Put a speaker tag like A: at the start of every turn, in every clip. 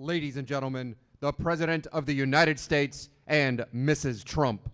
A: ladies and gentlemen, the President of the United States and Mrs. Trump.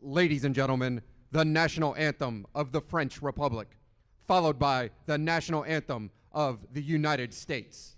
A: ladies and gentlemen, the national anthem of the French Republic, followed by the national anthem of the United States.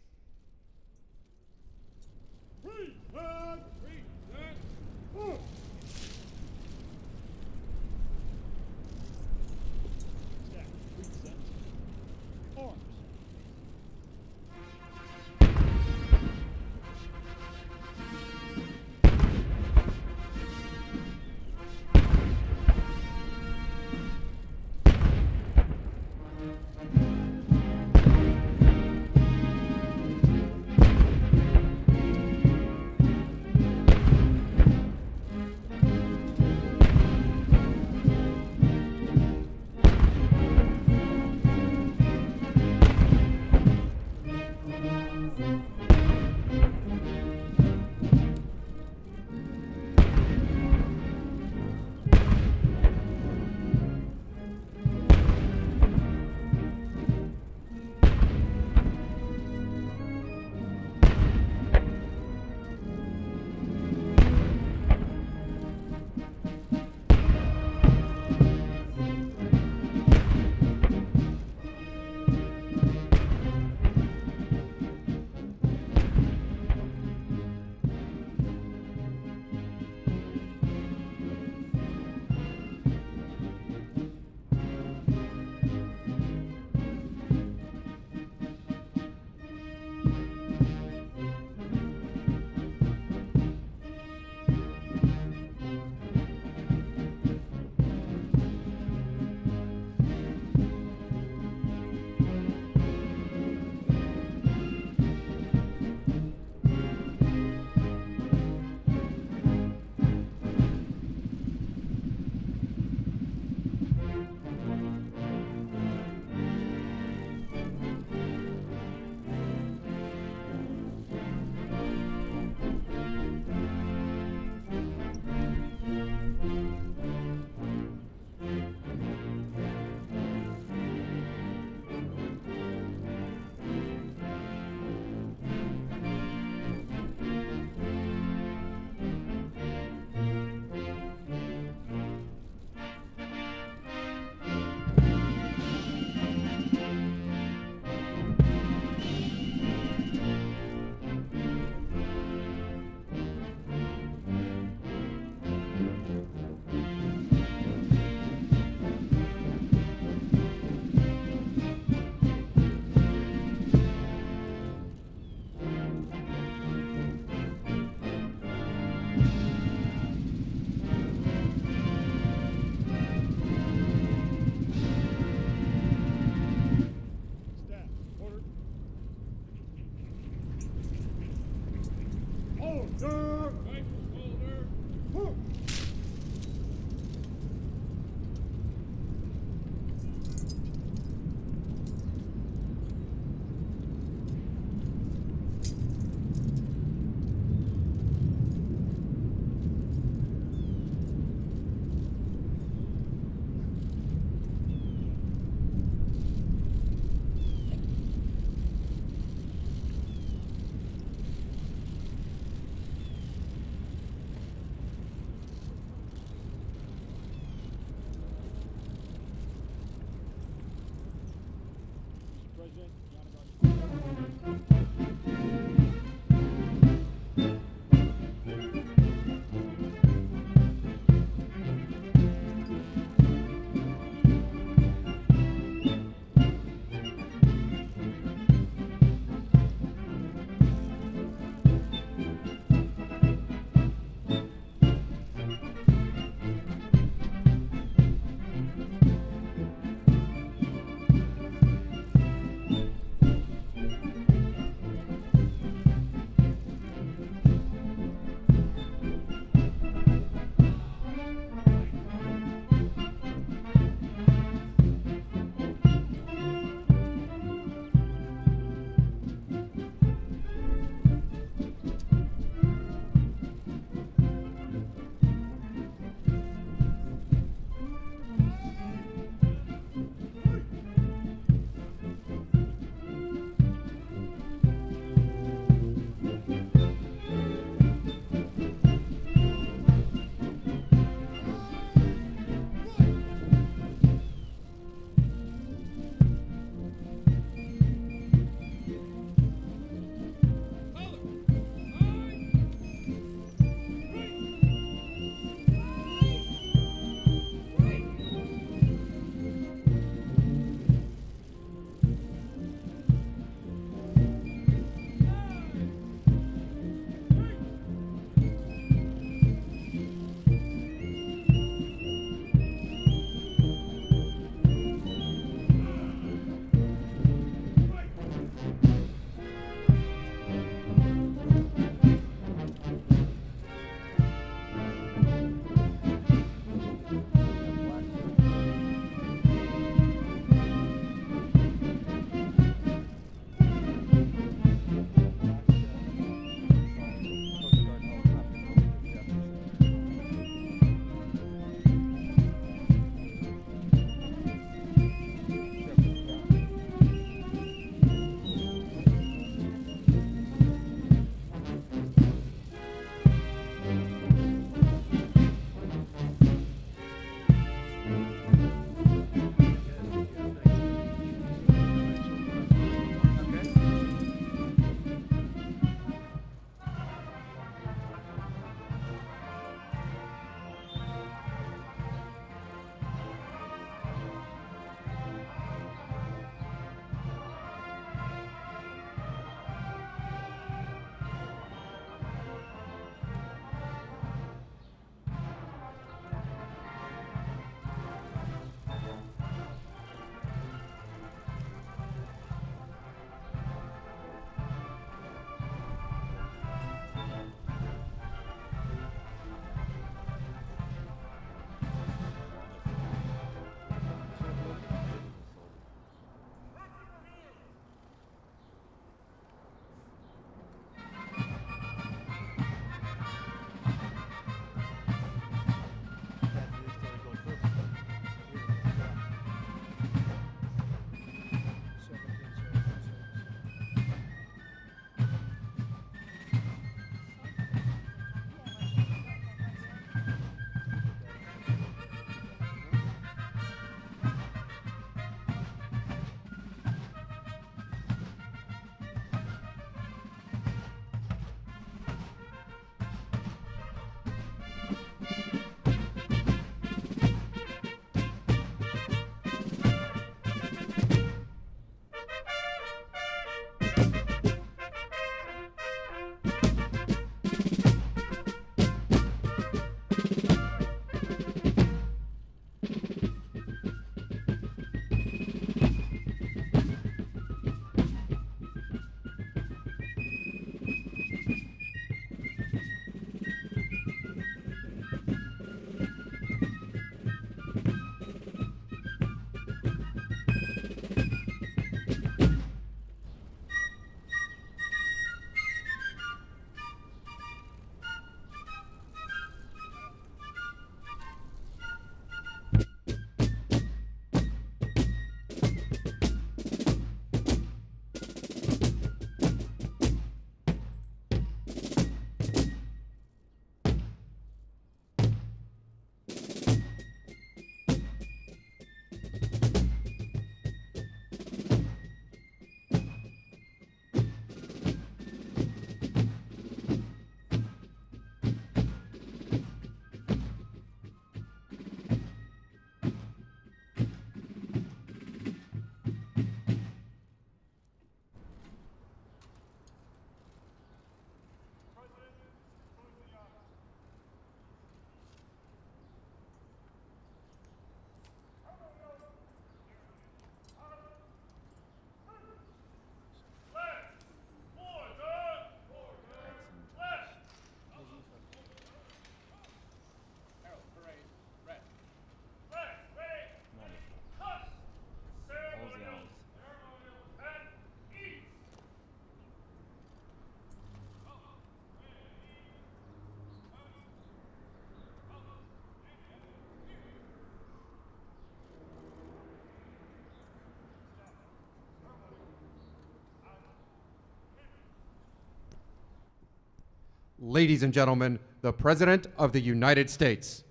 A: Ladies and gentlemen, the President of the United States.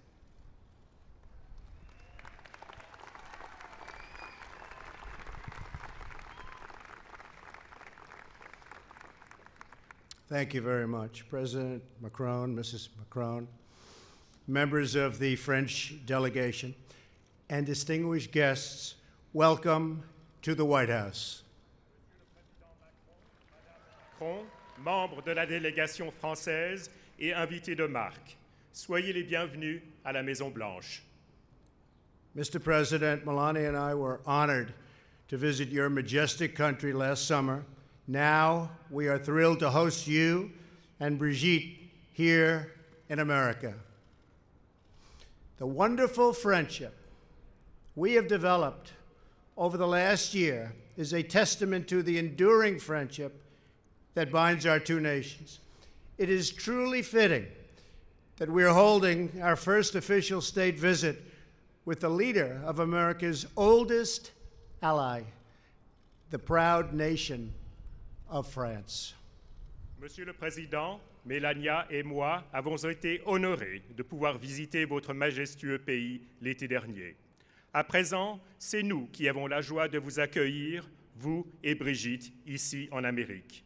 B: Thank you very much, President Macron, Mrs. Macron, members of the French delegation, and distinguished guests. Welcome to the White House.
C: Macron, membre de la délégation française et invité de marque, soyez les bienvenus à la Maison-Blanche.
B: Mr. President, Melania and I were honored to visit your majestic country last summer. Now we are thrilled to host you and Brigitte here in America. The wonderful friendship we have developed over the last year is a testament to the enduring friendship that binds our two nations. It is truly fitting that we are holding our first official state visit with the leader of America's oldest ally, the proud nation of France.
C: Monsieur le Président, Melania et moi avons été honorés de pouvoir visiter votre majestueux pays l'été dernier. À présent, c'est nous qui avons la joie de vous accueillir, vous et Brigitte, ici en Amérique.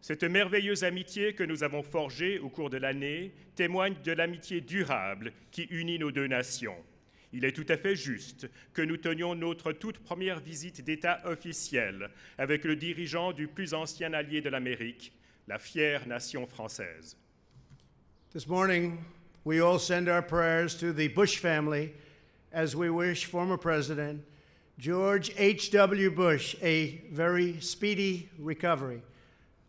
C: Cette merveilleuse amitié que nous avons forgée au cours de l'année témoigne de l'amitié durable qui unit nos deux nations. Il est tout à fait juste que nous tenions notre toute première visite d'État officielle avec le dirigeant du plus ancien allié de l'Amérique, la fière nation française.
B: This morning, we all send our prayers to the Bush family as we wish former President George H.W. Bush a very speedy recovery.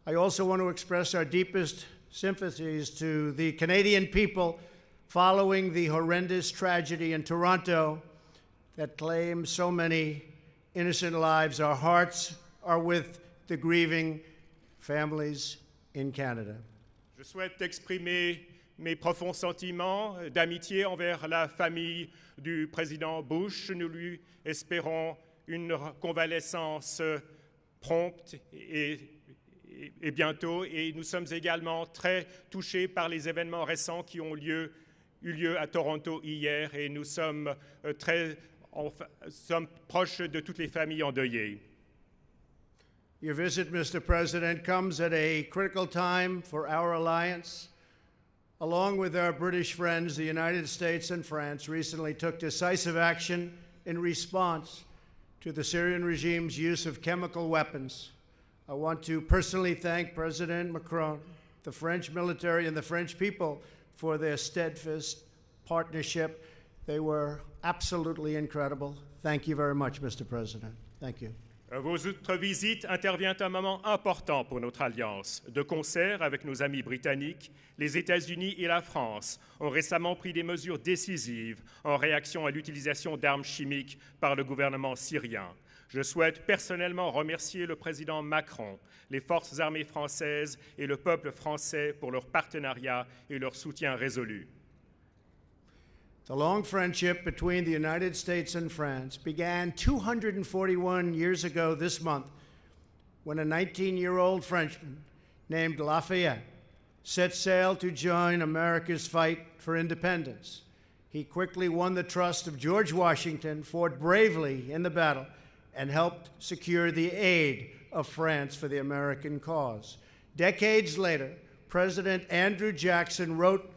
B: I also want to express our deepest sympathies to the Canadian people following the horrendous tragedy in Toronto that claimed so many innocent lives. Our hearts are with the grieving families in Canada.
C: Je souhaite exprimer mes profonds sentiments d'amitié envers la famille du président Bush. Nous lui espérons une convalescence prompte et bientôt. Et nous sommes également très touchés par les événements récents qui ont eu lieu à Toronto hier. Et nous sommes sommes proches de toutes les familles endeuillées.
B: Your visit, Mr. President, comes at a critical time for our alliance. Along with our British friends, the United States and France recently took decisive action in response to the Syrian regime's use of chemical weapons. I want to personally thank President Macron, the French military, and the French people for their steadfast partnership. They were absolutely incredible. Thank you very much, Mr. President. Thank you.
C: Votre visite intervient à un moment important pour notre alliance. De concert avec nos amis britanniques, les États-Unis et la France ont récemment pris des mesures décisives en réaction à l'utilisation d'armes chimiques par le gouvernement syrien. Je souhaite personnellement remercier le président Macron, les forces armées françaises et le peuple français pour leur partenariat et leur soutien résolu.
B: The long friendship between the United States and France began 241 years ago this month when a 19-year-old Frenchman named Lafayette set sail to join America's fight for independence. He quickly won the trust of George Washington, fought bravely in the battle, and helped secure the aid of France for the American cause. Decades later, President Andrew Jackson wrote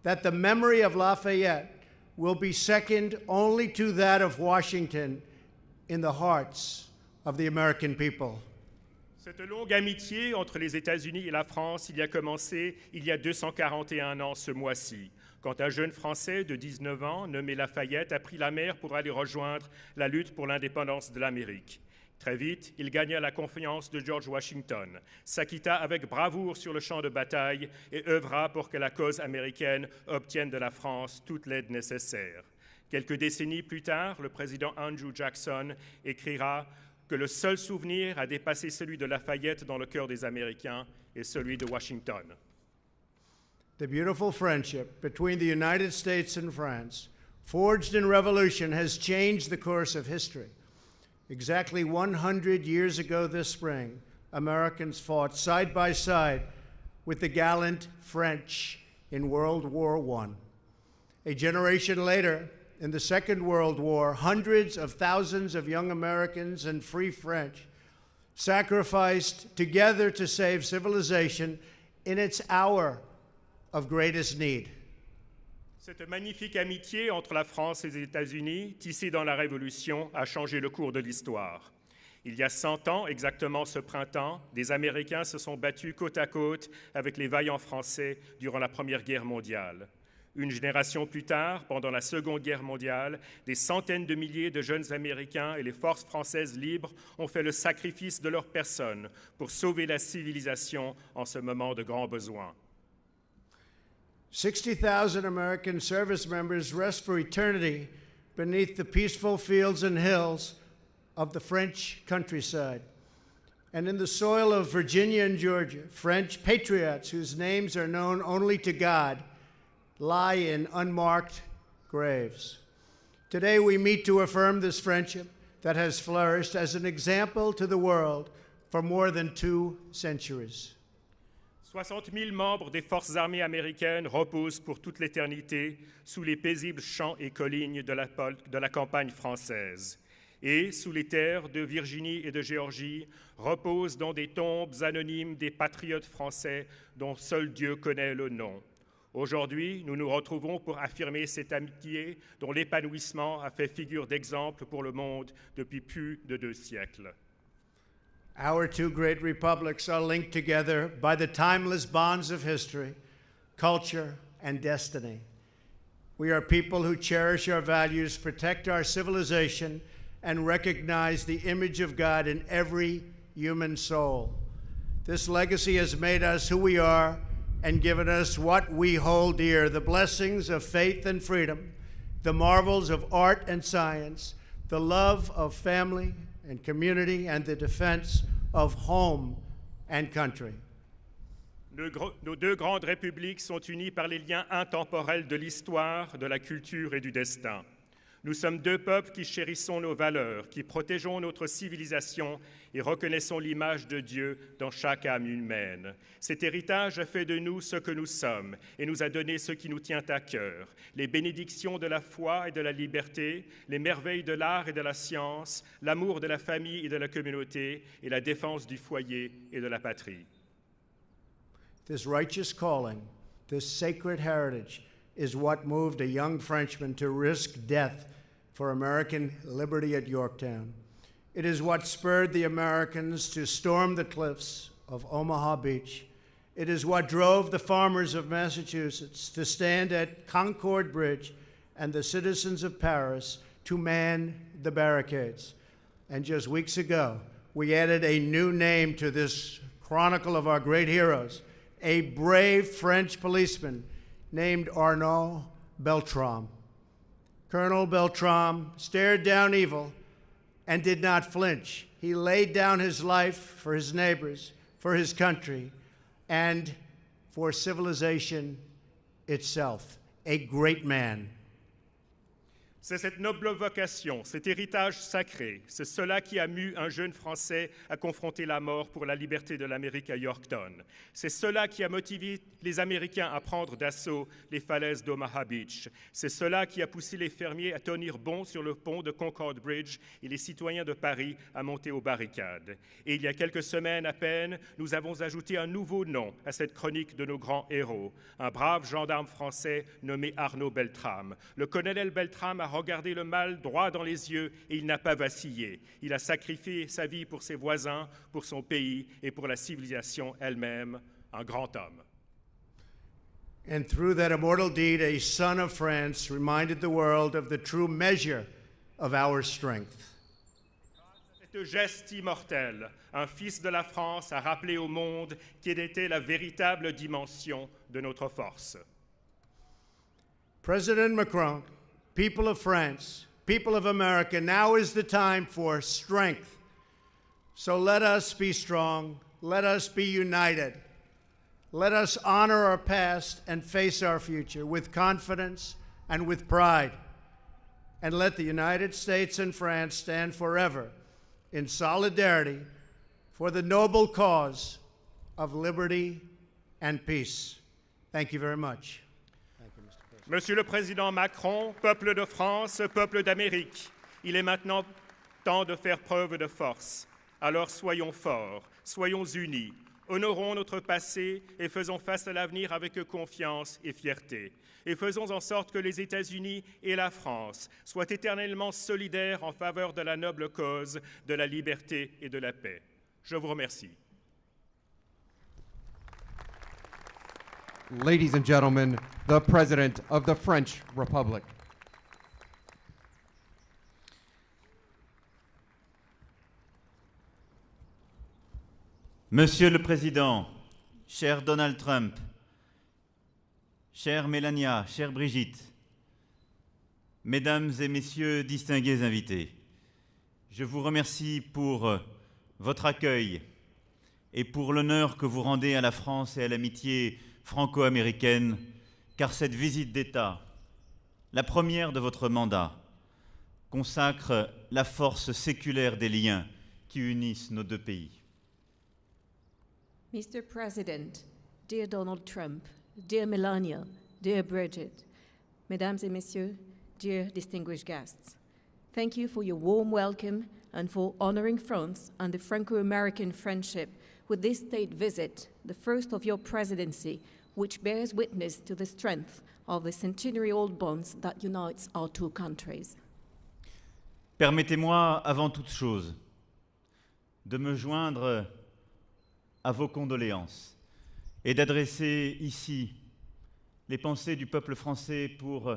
B: that the memory of Lafayette will be second only to that of Washington in the hearts of the American people.
C: Cette longue amitié entre les États-Unis et la France a commencé il y a 241 ans ce mois-ci, quand un jeune Français de 19 ans, nommé Lafayette, a pris la mer pour aller rejoindre la lutte pour l'indépendance de l'Amérique. Très vite, il gagna la confiance de George Washington, s'acquitta avec bravoure sur le champ de bataille et œuvra pour que la cause américaine obtienne de la France toute l'aide nécessaire. Quelques décennies plus tard, le président Andrew Jackson écrira que le seul souvenir à dépasser celui de Lafayette dans le cœur des Américains est celui de Washington.
B: The beautiful friendship between the United States and France, forged in revolution, has changed the course of history. Exactly 100 years ago this spring, Americans fought side by side with the gallant French in World War I. A generation later, in the Second World War, hundreds of thousands of young Americans and free French sacrificed together to save civilization in its hour of greatest need.
C: Cette magnifique amitié entre la France et les États-Unis, tissée dans la Révolution, a changé le cours de l'histoire. Il y a 100 ans, exactement ce printemps, des Américains se sont battus côte à côte avec les vaillants Français durant la Première Guerre mondiale. Une génération plus tard, pendant la Seconde Guerre mondiale, des centaines de milliers de jeunes Américains et les forces françaises libres ont fait le sacrifice de leur personne pour sauver la civilisation en ce moment de grand besoin.
B: 60,000 American service members rest for eternity beneath the peaceful fields and hills of the French countryside. And in the soil of Virginia and Georgia, French patriots whose names are known only to God lie in unmarked graves. Today we meet to affirm this friendship that has flourished as an example to the world for more than 2 centuries.
C: 60 000 membres des forces armées américaines reposent pour toute l'éternité sous les paisibles champs et collines de la campagne française. Et, sous les terres de Virginie et de Géorgie, reposent dans des tombes anonymes des patriotes français dont seul Dieu connaît le nom. Aujourd'hui, nous nous retrouvons pour affirmer cette amitié dont l'épanouissement a fait figure d'exemple pour le monde depuis plus de 2 siècles.
B: Our 2 great republics are linked together by the timeless bonds of history, culture, and destiny. We are people who cherish our values, protect our civilization, and recognize the image of God in every human soul. This legacy has made us who we are and given us what we hold dear, the blessings of faith and freedom, the marvels of art and science, the love of family and community, and the defense of home and country.
C: Nos 2 grandes républiques sont unies par les liens intemporels de l'histoire, de la culture et du destin. Nous sommes 2 peuples qui chérissons nos valeurs, qui protégeons notre civilisation et reconnaissons l'image de Dieu dans chaque âme humaine. Cet héritage a fait de nous ce que nous sommes et nous a donné ce qui nous tient à cœur, les bénédictions de la foi et de la liberté, les merveilles de l'art et de la science, l'amour de la famille et de la communauté et la défense du foyer et de la patrie.
B: This righteous calling, this sacred heritage, is what moved a young Frenchman to risk death for American liberty at Yorktown. It is what spurred the Americans to storm the cliffs of Omaha Beach. It is what drove the farmers of Massachusetts to stand at Concord Bridge and the citizens of Paris to man the barricades. And just weeks ago, we added a new name to this chronicle of our great heroes, a brave French policeman named Arnaud Beltrame. Colonel Beltrame stared down evil and did not flinch. He laid down his life for his neighbors, for his country, and for civilization itself. A great man.
C: C'est cette noble vocation, cet héritage sacré, c'est cela qui a mu un jeune Français à confronter la mort pour la liberté de l'Amérique à Yorktown. C'est cela qui a motivé les Américains à prendre d'assaut les falaises d'Omaha Beach. C'est cela qui a poussé les fermiers à tenir bon sur le pont de Concord Bridge et les citoyens de Paris à monter aux barricades. Et il y a quelques semaines à peine, nous avons ajouté un nouveau nom à cette chronique de nos grands héros, un brave gendarme français nommé Arnaud Beltrame. Le colonel Beltrame a regardé le mal droit dans les yeux et il n'a pas vacillé. Il a sacrifié sa vie pour ses voisins, pour son pays et pour la civilisation elle-même. Un grand homme.
B: And through that immortal deed, a son of France reminded the world of the true measure of our strength.
C: Ce geste immortel, un fils de la France a rappelé au monde quelle était la véritable dimension de notre force.
B: President Macron, people of France, people of America, now is the time for strength. So let us be strong. Let us be united. Let us honor our past and face our future with confidence and with pride. And let the United States and France stand forever in solidarity for the noble cause of liberty and peace. Thank you very much. Thank you, Mr. President.
C: Monsieur le Président Macron, peuple de France, peuple d'Amérique, il est maintenant temps de faire preuve de force. Alors soyons forts, soyons unis, honorons notre passé et faisons face à l'avenir avec confiance et fierté. Et faisons en sorte que les États-Unis et la France soient éternellement solidaires en faveur de la noble cause de la liberté et de la paix. Je vous remercie.
A: Ladies and gentlemen, the President of the French Republic.
D: Monsieur le Président, cher Donald Trump, chère Mélania, chère Brigitte, Mesdames et Messieurs distingués invités, je vous remercie pour votre accueil et pour l'honneur que vous rendez à la France et à l'amitié franco-américaine, car cette visite d'État, la première de votre mandat, consacre la force séculaire des liens qui unissent nos deux pays.
E: Mr. President, dear Donald Trump, dear Melania, dear Bridget, Mesdames et Messieurs, dear distinguished guests, thank you for your warm welcome and for honoring France and the Franco-American friendship with this state visit, the first of your presidency, which bears witness to the strength of the centenary-old bonds that unites our two countries.
D: Permettez-moi, avant toute chose, de me joindre à vos condoléances et d'adresser ici les pensées du peuple français pour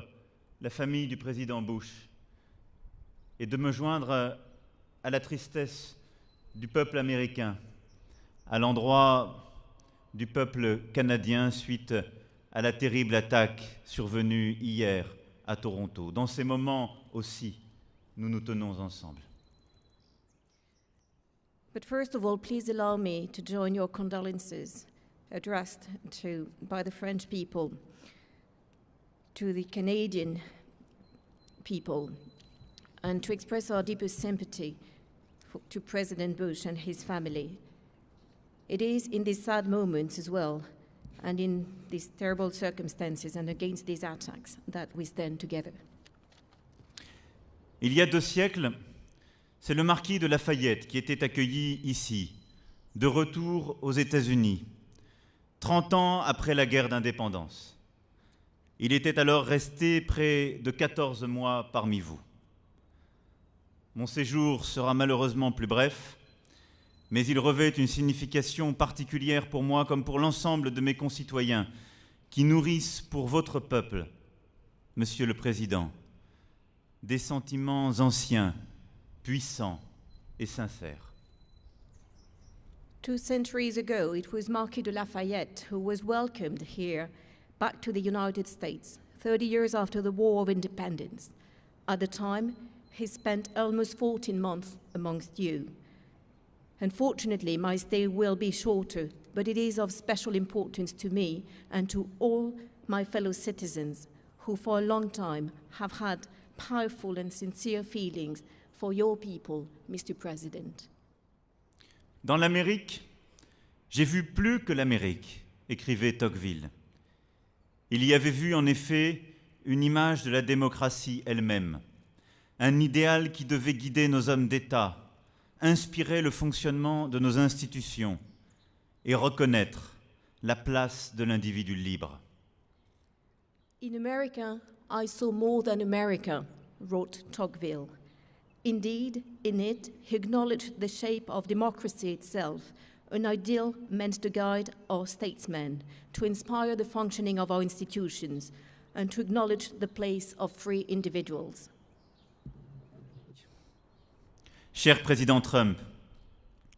D: la famille du président Bush et de me joindre à la tristesse du peuple américain à l'endroit du peuple canadien suite à la terrible attaque survenue hier à Toronto. Dans ces moments aussi, nous nous tenons ensemble.
E: But first of all, please allow me to join your condolences addressed by the French people to the Canadian people and to express our deepest sympathy to President Bush and his family. It is in these sad moments as well, and in these terrible circumstances and against these attacks, that we stand together.
D: Il y a 2 siècles, c'est le marquis de Lafayette qui était accueilli ici, de retour aux États-Unis, 30 ans après la guerre d'indépendance. Il était alors resté près de 14 mois parmi vous. Mon séjour sera malheureusement plus bref, mais il revêt une signification particulière pour moi comme pour l'ensemble de mes concitoyens qui nourrissent pour votre peuple, Monsieur le Président, des sentiments anciens, puissants et sincères.
E: 2 centuries ago, it was Marquis de Lafayette who was welcomed here back to the United States, 30 years after the War of Independence. At the time, he spent almost 14 months amongst you. Unfortunately, my stay will be shorter, but it is of special importance to me and to all my fellow citizens who for a long time have had powerful and sincere feelings for your people, Mr. President.
D: Dans l'Amérique, j'ai vu plus que l'Amérique, écrivait Tocqueville. Il y avait vu en effet une image de la démocratie elle-même, un idéal qui devait guider nos hommes d'État, inspirer le fonctionnement de nos institutions et reconnaître la place de l'individu libre.
E: In America, I saw more than America, wrote Tocqueville. Indeed, in it, he acknowledged the shape of democracy itself, an ideal meant to guide our statesmen, to inspire the functioning of our institutions, and to acknowledge the place of free individuals.
D: Cher Président Trump,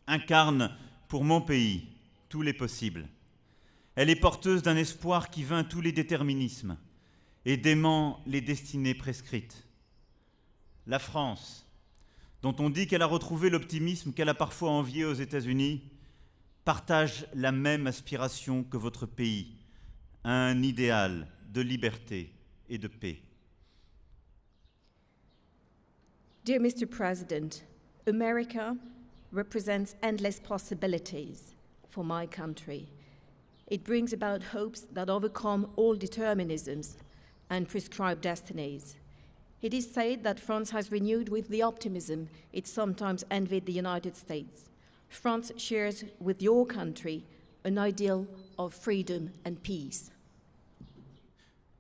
D: incarne pour mon pays tous les possibles. Elle est porteuse d'un espoir qui vainc tous les déterminismes et dément les destinées prescrites. La France, dont on dit qu'elle a retrouvé l'optimisme qu'elle a parfois envié aux États-Unis, partage la même aspiration que votre pays, un idéal de liberté et de paix.
E: Dear Mr. President, America represents endless possibilities for my country. It brings about hopes that overcome all determinisms and prescribed destinies. It is said that France has renewed with the optimism it sometimes envied the United States. France shares with your country an ideal of freedom and peace.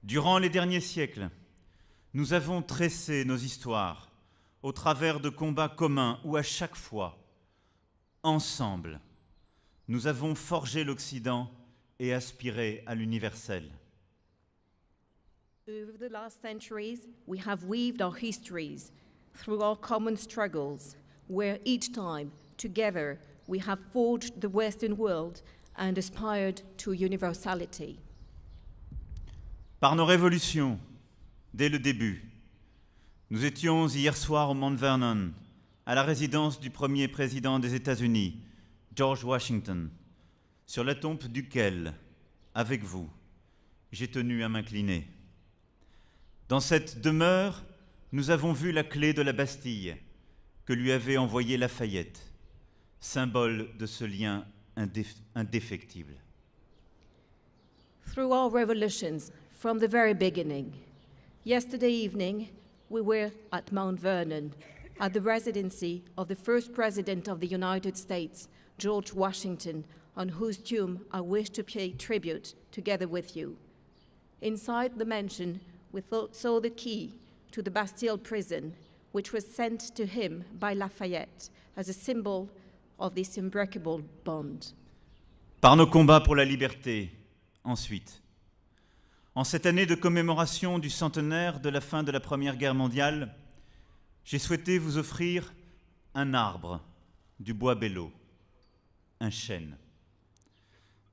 D: Durant les derniers siècles, nous avons tressé nos histoires au travers de combats communs où à chaque fois, ensemble, nous avons forgé l'Occident et aspiré à l'universel.
E: Over the last centuries, we have weaved our histories through our common struggles, where each time, together, we have forged the Western world and aspired to universality.
D: Par nos révolutions, dès le début, nous étions hier soir au Mount Vernon, à la résidence du premier président des États-Unis, George Washington, sur la tombe duquel, avec vous, j'ai tenu à m'incliner. Dans cette demeure, nous avons vu la clé de la Bastille que lui avait envoyée Lafayette, symbole de ce lien indéfectible.
E: Through our revolutions, from the very beginning, yesterday evening, we were at Mount Vernon, at the residency of the first President of the United States, George Washington, on whose tomb I wish to pay tribute together with you. Inside the mansion, we saw the key to the Bastille prison, which was sent to him by Lafayette as a symbol of this unbreakable bond.
D: Par nos combats pour la liberté, ensuite. En cette année de commémoration du centenaire de la fin de la Première Guerre mondiale, j'ai souhaité vous offrir un arbre du bois Belleau, un chêne.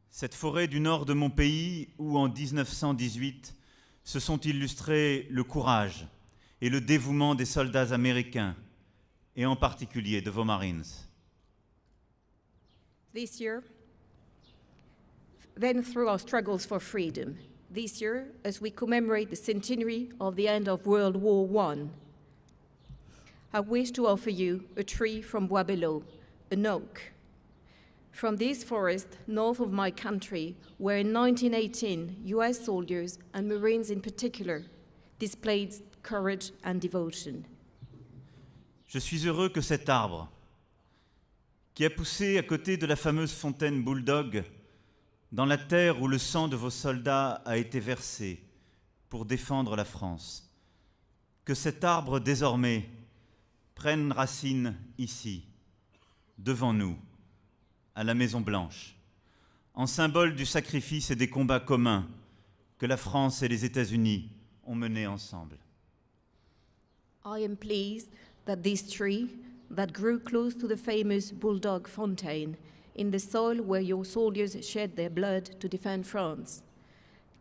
D: Cette forêt du nord de mon pays où, en 1918, se sont illustrés le courage et le dévouement des soldats américains, et en particulier de vos Marines.
E: This year, then through our struggles for freedom, this year, as we commemorate the centenary of the end of World War I, I wish to offer you a tree from Bois Belleau, an oak. From this forest, north of my country, where in 1918, US soldiers and Marines in particular displayed courage and devotion.
D: Je suis heureux que cet arbre, qui a poussé à côté de la fameuse fontaine Bulldog, dans la terre où le sang de vos soldats a été versé pour défendre la France, que cet arbre désormais prenne racine ici, devant nous, à la Maison Blanche, en symbole du sacrifice et des combats communs que la France et les États-Unis ont menés ensemble.
E: I am pleased that this tree that grew close to the famous Bulldog Fountain in the soil where your soldiers shed their blood to defend France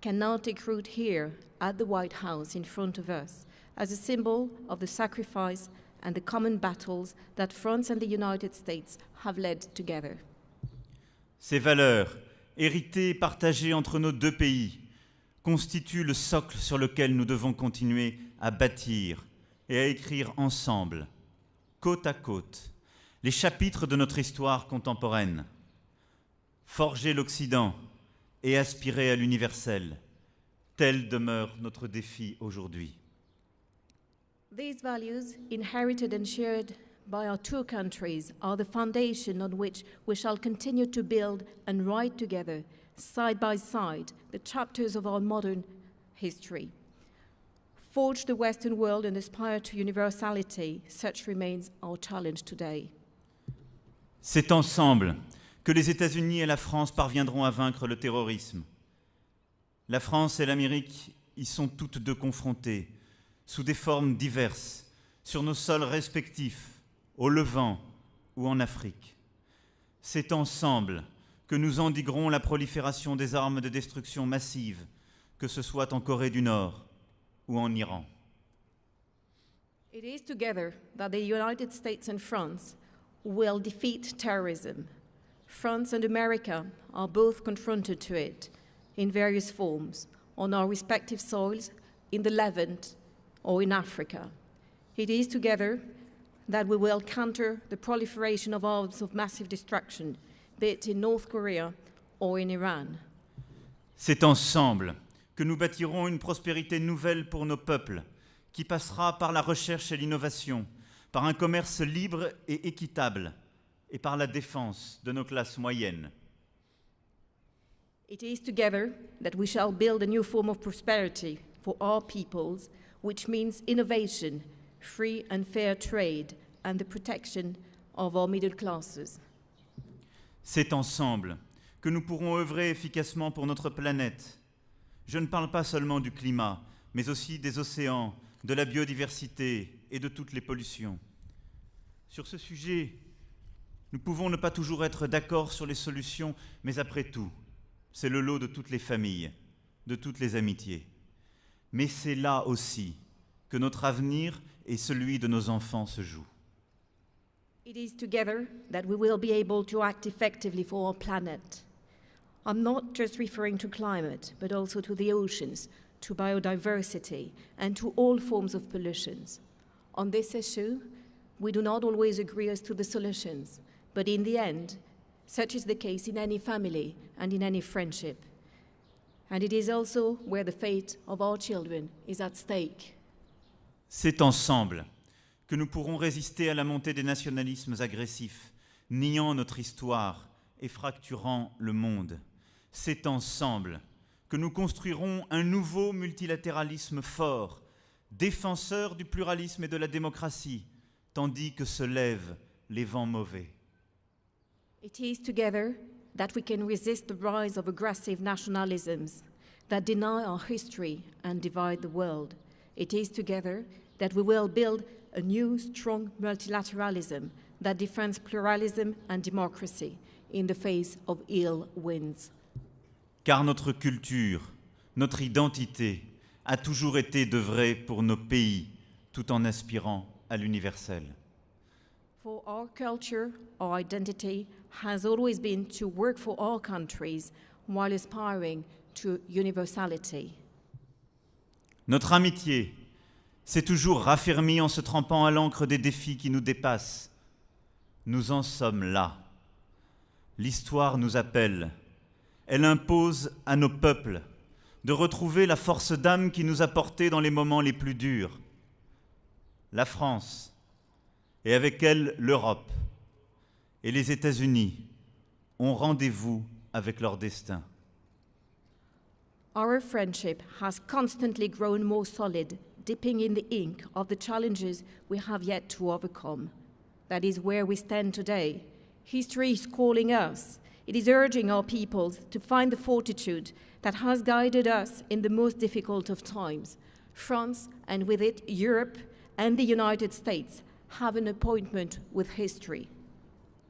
E: can now take root here at the White House in front of us as a symbol of the sacrifice and the common battles that France and the United States have led together.
D: Ces valeurs, héritées et partagées entre nos deux pays, constituent le socle sur lequel nous devons continuer à bâtir et à écrire ensemble, côte à côte, les chapitres de notre histoire contemporaine. Forger l'Occident et aspirer à l'universel, tel demeure notre défi aujourd'hui.
E: These values, inherited and shared by our two countries, are the foundation on which we shall continue to build and write together, side by side, the chapters of our modern history. Forge the Western world and aspire to universality, such remains our challenge today.
D: C'est ensemble que les États-Unis et la France parviendront à vaincre le terrorisme. La France et l'Amérique y sont toutes deux confrontées, sous des formes diverses, sur nos sols respectifs, au Levant ou en Afrique. C'est ensemble que nous endiguerons la prolifération des armes de destruction massive, que ce soit en Corée du Nord ou en Iran.
E: It is together that the United States and France will defeat terrorism. France and America are both confronted to it in various forms on our respective soils, in the Levant or in Africa. It is together that we will counter the proliferation of arms of massive destruction, be it in North Korea or in Iran.
D: C'est ensemble que nous bâtirons une prospérité nouvelle pour nos peuples, qui passera par la recherche et l'innovation, par un commerce libre et équitable, et par la défense de nos classes moyennes.
E: It is together that we shall build a new form of prosperity for our peoples, which means innovation, free and fair trade, and the protection of our middle classes.
D: C'est ensemble que nous pourrons œuvrer efficacement pour notre planète. Je ne parle pas seulement du climat, mais aussi des océans, de la biodiversité et de toutes les pollutions. Sur ce sujet, nous pouvons ne pas toujours être d'accord sur les solutions, mais après tout, c'est le lot de toutes les familles, de toutes les amitiés. Mais c'est là aussi que notre avenir et celui de nos enfants se jouent.
E: It is together that we will be able to act effectively for our planet. I'm not just referring to climate, but also to the oceans, to biodiversity, and to all forms of pollutions. On this issue, we do not always agree as to the solutions, but in the end, such is the case in any family and in any friendship. And it is also where the fate of our children is at stake.
D: C'est ensemble que nous pourrons résister à la montée des nationalismes agressifs, niant notre histoire et fracturant le monde. C'est ensemble que nous construirons un nouveau multilatéralisme fort, défenseur du pluralisme et de la démocratie, tandis que se lèvent les vents mauvais.
E: It is together that we can resist the rise of aggressive nationalisms that deny our history and divide the world. It is together that we will build a new, strong multilateralism that defends pluralism and democracy in the face of ill winds.
D: Car notre culture, notre identité a toujours été d'œuvrer pour nos pays, tout en aspirant à l'universel.
E: For our culture, our identity has always been to work for our countries while aspiring to universality.
D: Notre amitié s'est toujours raffermie en se trempant à l'encre des défis qui nous dépassent. Nous en sommes là. L'histoire nous appelle. Elle impose à nos peuples de retrouver la force d'âme qui nous a portés dans les moments les plus durs. La France, et avec elle l'Europe, et les États-Unis ont rendez-vous avec leur destin.
E: Our friendship has constantly grown more solid, dipping in the ink of the challenges we have yet to overcome. That is where we stand today. History is calling us. It is urging our peoples to find the fortitude that has guided us in the most difficult of times. France, and with it Europe and the United States, have an appointment with history.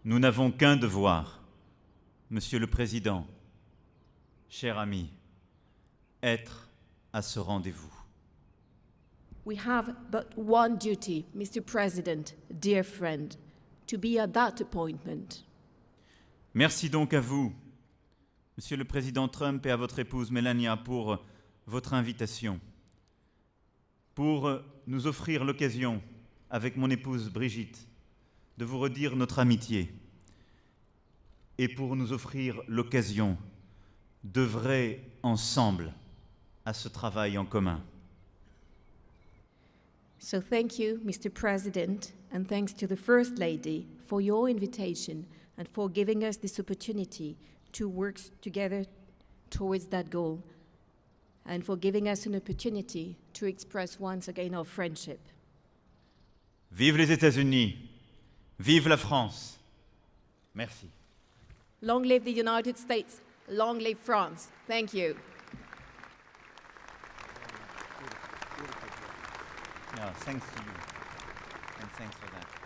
D: Nous n'avons qu'un devoir, Monsieur le Président, cher ami, être à ce rendez-vous.
E: We have but one duty, Mr. President, dear friend, to be at that appointment.
D: Merci donc à vous, Monsieur le Président Trump, et à votre épouse Melania pour votre invitation, pour nous offrir l'occasion, avec mon épouse Brigitte, de vous redire notre amitié et pour nous offrir l'occasion d'œuvrer ensemble à ce travail en commun.
E: So thank you, Mr. President, and thanks to the First Lady for your invitation and for giving us this opportunity to work together towards that goal, and for giving us an opportunity to express once again our friendship.
D: Vive les États-Unis, vive la France. Merci.
E: Long live the United States, long live France. Thank you.
D: No, thanks to you, and thanks for that.